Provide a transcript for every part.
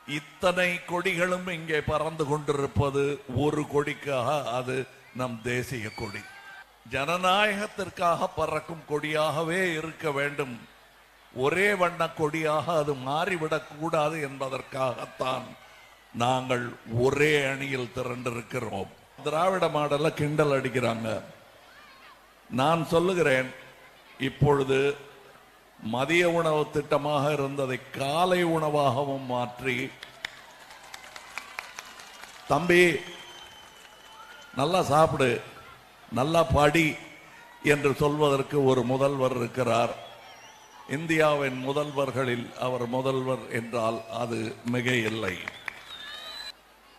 இத்தனை கொடிகளும் இங்கே பறந்து கொண்டிருப்பது ஒரு கொடிக்காக, அது நம் தேசிய கொடி. ஜனநாயகத்திற்காக பறக்கும் கொடியாகவே இருக்க வேண்டும். ஒரே வண்ண கொடியாக அது மாறிவிடக் கூடாது என்பதற்காகத்தான் நாங்கள் ஒரே அணியில் திரண்டிருக்கிறோம். திராவிட மாடல கிண்டல் அடிக்கிறாங்க. நான் சொல்லுகிறேன், இப்பொழுது மதிய உணவு திட்டமாக இருந்ததை காலை உணவாகவும் மாற்றி, தம்பி நல்லா சாப்பிடு, நல்லா படி என்று சொல்வதற்கு ஒரு முதல்வர் இருக்கிறார். இந்தியாவின் முதல்வர்களில் அவர் முதல்வர் என்றால் அது மிக இல்லை.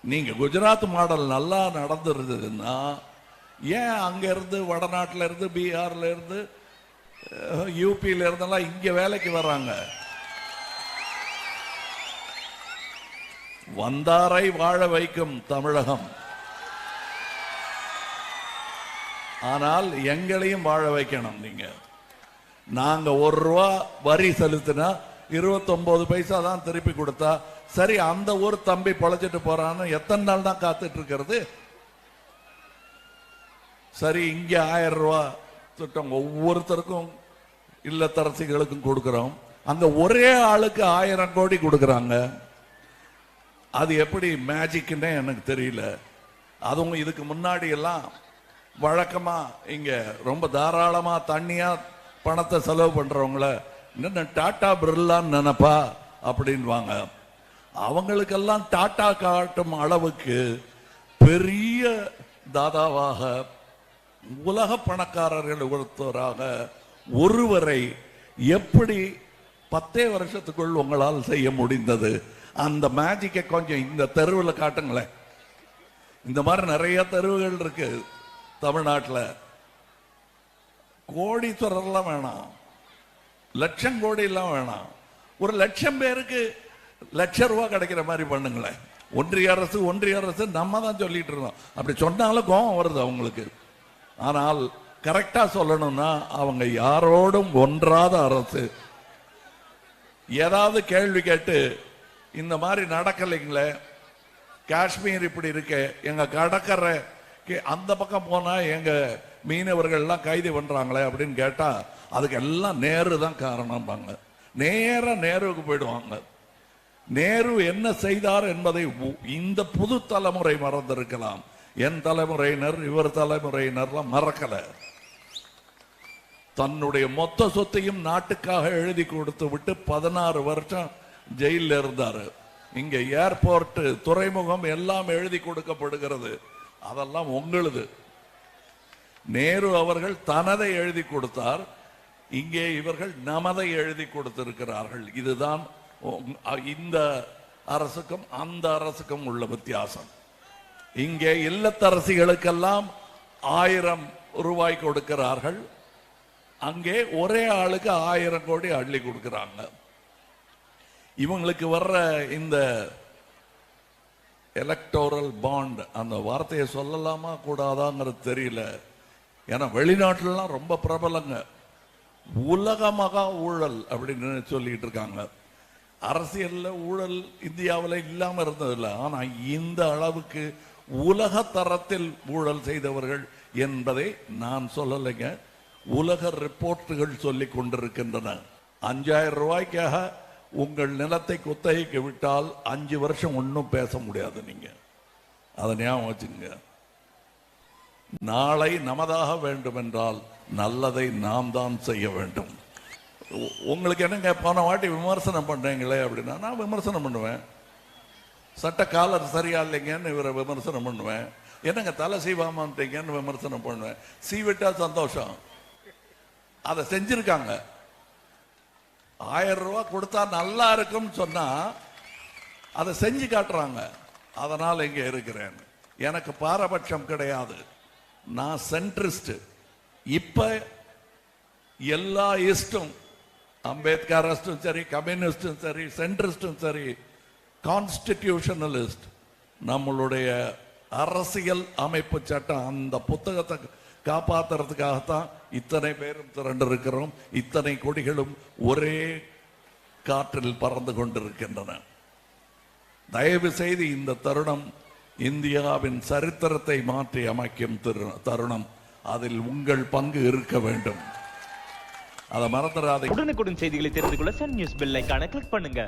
நீங்க குஜராத் மாடல் நல்லா நடந்திருந்ததுன்னா ஏன் அங்க இருந்து வடநாட்டில இருந்து பீகார்ல இருந்து யூபியில இருந்தெல்லாம் இங்க வேலைக்கு வர்றாங்க? வந்தாரை வாழ வைக்கும் தமிழகம், ஆனால் எங்களையும் வாழ வைக்கணும். நீங்க நாங்க ₹1 வரி செலுத்தினா 29 பைசா தான் திருப்பி கொடுத்தா சரி, அந்த ஒரு தம்பி பொழைச்சிட்டு போறான்னு எத்தனை நாள் தான் காத்துட்டு இருக்கிறது? சரி, இங்க ₹1000 திட்டம் ஒவ்வொருத்தருக்கும் இல்லத்தரசிகளுக்கும் கொடுக்கிறோம். அங்க ஒரே ஆளுக்கு 1000 கோடி கொடுக்கறாங்க. அது எப்படி மேஜிக்னே எனக்கு தெரியல. அதுவும் இதுக்கு முன்னாடி எல்லாம் வழக்கமா இங்க ரொம்ப தாராளமா தண்ணியா பணத்தை செலவு பண்றவங்கள என்ன டாடா பிர்லான்னு நினைப்பா அப்படின்வாங்க. அவங்களுக்கெல்லாம் டாடா காட்டும் அளவுக்கு பெரிய தாதாவாக, உலக பணக்காரர்கள் ஒருத்தராக ஒருவரை எப்படி 10 வருஷத்துக்குள் உங்களால் செய்ய முடிந்தது? அந்த மேஜிக்கை கொஞ்சம் இந்த தெருவில் காட்டுங்களேன். இந்த மாதிரி நிறைய தெருவுகள் இருக்கு தமிழ்நாட்டில். கோடீஸ்வரர்லாம் வேணாம், லட்சம் கோடி எல்லாம் வேணாம், ஒரு 1,00,000 பேருக்கு ₹1,00,000 கிடைக்கிற மாதிரி பண்ணுங்களேன். ஒன்றிய அரசு நம்ம தான் சொல்லிட்டு இருக்கோம். அப்படி சொன்னாலும் கோபம் வருது அவங்களுக்கு. ஆனால் கரெக்டா சொல்லணும்னா அவங்க யாரோடும் ஒன்றாத அரசு. ஏதாவது கேள்வி கேட்டு இந்த மாதிரி நடக்கலைங்களே, காஷ்மீர் இப்படி இருக்கு, எங்க கடற்கரை அந்த பக்கம் போனா எங்க மீனவர்கள் எல்லாம் கைது பண்றாங்களே அப்படின்னு கேட்டா அதுக்கு எல்லாம் நேரு தான் காரணம். நேரா நேருவுக்கு போயிடுவாங்க. நேரு என்ன செய்தார் என்பதை இந்த புது தலைமுறை மறந்திருக்கலாம். என் தலைமுறையினர், இவர் தலைமுறையினர்லாம் மறக்கல. தன்னுடைய மொத்த சொத்தையும் நாட்டுக்காக எழுதி கொடுத்து விட்டு 16 வருஷம் ஜெயில இருந்தாரு. இங்க ஏர்போர்ட், துறைமுகம் எல்லாம் எழுதி கொடுக்கப்படுகிறது. அதெல்லாம் உங்களுது. நேரு அவர்கள் தனதை எழுதி கொடுத்தார், இங்கே இவர்கள் நமதை எழுதி கொடுத்திருக்கிறார்கள். இதுதான் இந்த அரசுக்கும் அந்த அரசுக்கும் உள்ள வித்தியாசம். இங்கே இல்லத்தரசிகளுக்கெல்லாம் ₹1000 கொடுக்கிறார்கள், அங்கே ஒரே ஆளுக்கு 1000 கோடி அள்ளி கொடுக்கிறாங்க. இவங்களுக்கு வர்ற இந்த எலக்டோரல் பாண்ட், அந்த வார்த்தையை சொல்லலாமா கூடாதாங்கிறது தெரியல. ஏன்னா வெளிநாட்டிலாம் ரொம்ப பிரபலங்க. உலக மகா ஊழல் அப்படின்னு சொல்லிட்டு இருக்காங்க. அரசியல்ல ஊழல் இந்தியாவில் இல்லாம இருந்ததில்லை. ஆனா இந்த அளவுக்கு உலக தரத்தில் ஊழல் செய்தவர்கள் என்பதை நான் சொல்லலைங்க, உலக ரிப்போர்ட்டுகள் சொல்லி கொண்டிருக்கின்றன. ₹5000 உங்கள் நிலத்தை குத்தகைக்கு விட்டால் 5 வருஷம் ஒன்றும் பேச முடியாது. நீங்க அதை ஞாபகம் வச்சுங்க. நாளை நமதாக வேண்டும் என்றால் நல்லதை நாம் தான் செய்ய வேண்டும். உங்களுக்கு என்னங்க, போன வாட்டி விமர்சனம் பண்றீங்களே அப்படின்னா நான் விமர்சனம் பண்ணுவேன். சட்ட காலர் சரியா இல்லைங்கன்னு இவரை விமர்சனம் பண்ணுவேன். என்னங்க தலை சீவாமன்றீங்கன்னு விமர்சனம் பண்ணுவேன். சீவிட்டா சந்தோஷம். அதை செஞ்சிருக்காங்க. ₹1000 கொடுத்தா நல்லா இருக்கும்னு சொன்னா அதை செஞ்சு காட்டுறாங்க. அதனால் இங்க இருக்கிறேன். எனக்கு பாரபட்சம் கிடையாது. நான் சென்ட்ரிஸ்ட். இப்ப எல்லா இஸ்டும், அம்பேத்கரிஸ்டும் சரி, கம்யூனிஸ்டும் சரி, சென்ட்ரிஸ்டும் சரி, கான்ஸ்டிடியூஷனலிஸ்ட், நம்மளுடைய அரசியல் அமைப்பு சட்டம் அந்த புத்தகத்தை காப்பாற்றுறதுக்காகத்தான் இத்தனை பேரும் திரண்டு இருக்கிறோம். இத்தனை கொடிகளும் ஒரே காற்றில் பறந்து கொண்டிருக்கின்றன. தயவு செய்து இந்த தருணம் இந்தியாவின் சரித்திரத்தை மாற்றி அமைக்கும் தருணம். அதில் உங்கள் பங்கு இருக்க வேண்டும். அதை மறந்துடாதீங்க. உடனுக்குடன் செய்திகளை தெரிந்து கொள்ள சன் நியூஸ் பெல் ஐகானை கிளிக் பண்ணுங்க.